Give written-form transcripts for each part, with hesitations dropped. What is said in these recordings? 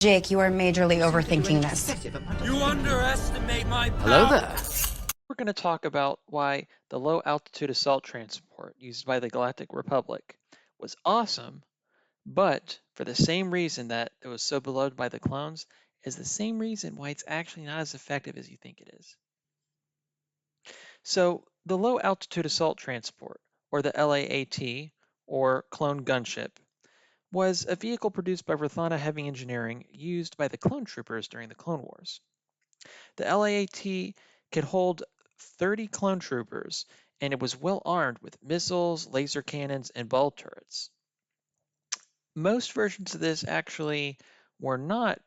Jake, you are majorly overthinking this. You underestimate my power. Hello there. We're going to talk about why the low-altitude assault transport used by the Galactic Republic was awesome, but for the same reason that it was so beloved by the clones, is the same reason why it's actually not as effective as you think it is. So the low-altitude assault transport, or the LAAT, or clone gunship, was a vehicle produced by Rathana Heavy Engineering used by the clone troopers during the Clone Wars. The LAAT could hold 30 clone troopers, and it was well armed with missiles, laser cannons, and ball turrets. Most versions of this actually were not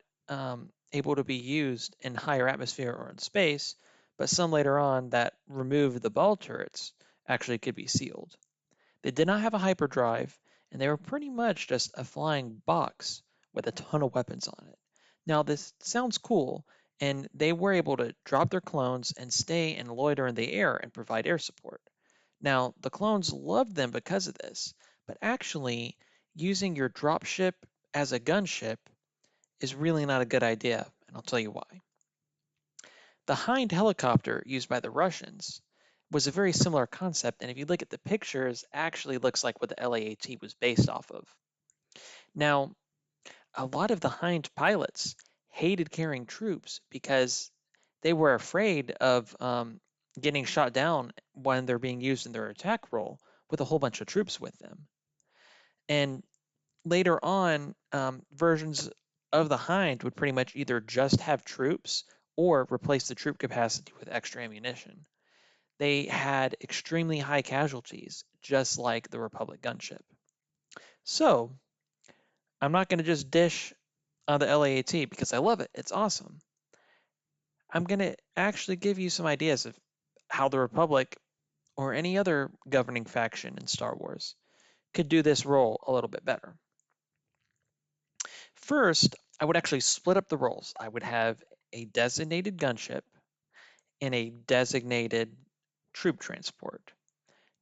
able to be used in higher atmosphere or in space, but some later on that removed the ball turrets actually could be sealed. They did not have a hyperdrive, and they were pretty much just a flying box with a ton of weapons on it. Now, this sounds cool, and they were able to drop their clones and stay and loiter in the air and provide air support. Now, the clones loved them because of this, but actually, using your dropship as a gunship is really not a good idea, and I'll tell you why. The Hind helicopter used by the Russians was a very similar concept, and if you look at the pictures, actually looks like what the LAAT was based off of. Now, a lot of the Hind pilots hated carrying troops because they were afraid of getting shot down when they're being used in their attack role with a whole bunch of troops with them. And later on, versions of the Hind would pretty much either just have troops or replace the troop capacity with extra ammunition. They had extremely high casualties, just like the Republic gunship. So, I'm not going to just dish on the LAAT because I love it. It's awesome. I'm going to actually give you some ideas of how the Republic or any other governing faction in Star Wars could do this role a little bit better. First, I would actually split up the roles. I would have a designated gunship and a designated troop transport.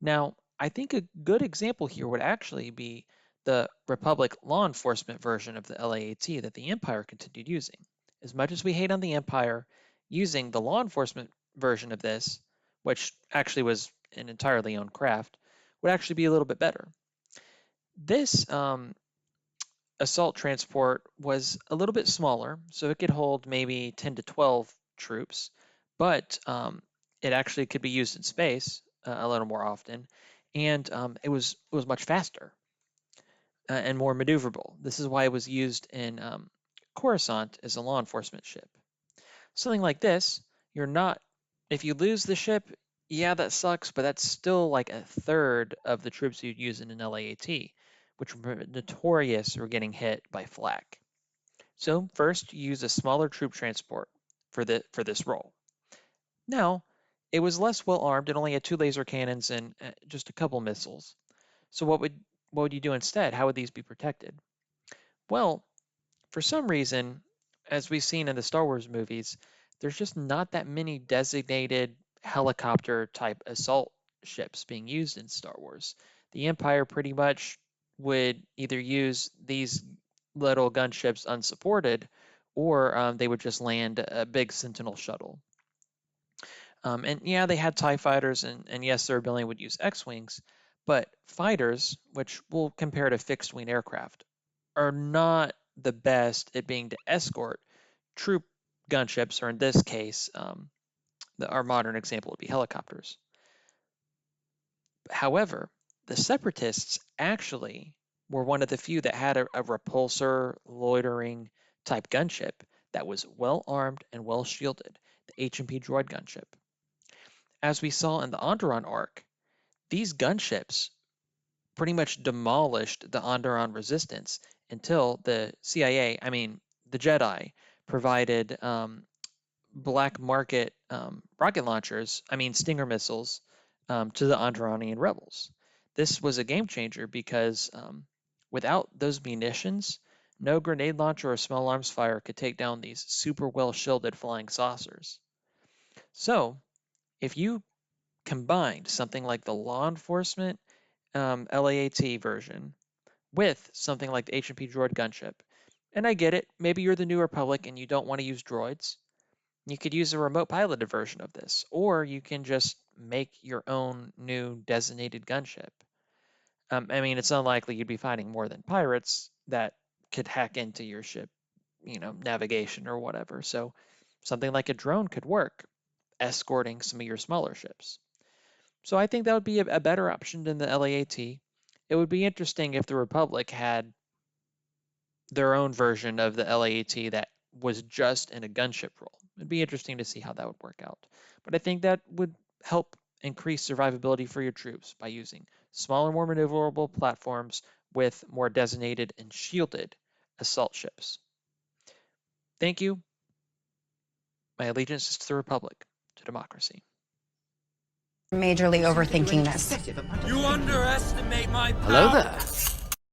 Now, I think a good example here would actually be the Republic law enforcement version of the LAAT that the Empire continued using. As much as we hate on the Empire, using the law enforcement version of this, which actually was an entirely own craft, would actually be a little bit better. This assault transport was a little bit smaller, so it could hold maybe 10 to 12 troops, but it actually could be used in space a little more often, and it was much faster and more maneuverable. This is why it was used in Coruscant as a law enforcement ship. Something like this, if you lose the ship, yeah, that sucks, but that's still like a third of the troops you'd use in an LAAT, which were notorious for getting hit by flak. So first, you use a smaller troop transport for this role. Now, it was less well armed. It only had 2 laser cannons and just a couple missiles. So what would you do instead? How would these be protected? Well, for some reason, as we've seen in the Star Wars movies, there's just not that many designated helicopter type assault ships being used in Star Wars. The Empire pretty much would either use these little gunships unsupported, or they would just land a big Sentinel shuttle. And yeah, they had TIE fighters, and yes, their rebellion would use X-Wings, but fighters, which we'll compare to fixed-wing aircraft, are not the best at being to escort troop gunships, or in this case, our modern example would be helicopters. However, the Separatists actually were one of the few that had a repulsor loitering type gunship that was well armed and well shielded, the H&P droid gunship. As we saw in the Onderon arc, these gunships pretty much demolished the Onderon resistance until the Jedi, provided black market rocket launchers, Stinger missiles, to the Onderonian rebels. This was a game changer because without those munitions, no grenade launcher or small arms fire could take down these super well shielded flying saucers. So, if you combined something like the law enforcement LAAT version with something like the H&P droid gunship, And I get it. Maybe you're the New Republic and you don't want to use droids. You could use a remote piloted version of this, or you can just make your own new designated gunship. I mean, it's unlikely you'd be fighting more than pirates that could hack into your ship, navigation or whatever. So something like a drone could work, escorting some of your smaller ships. So I think that would be a better option than the LAAT. It would be interesting if the Republic had their own version of the LAAT that was just in a gunship role. It'd be interesting to see how that would work out. But I think that would help increase survivability for your troops by using smaller, more maneuverable platforms with more designated and shielded assault ships. Thank you. My allegiance is to the Republic, to democracy. Majorly overthinking this. You underestimate my power. Hello there.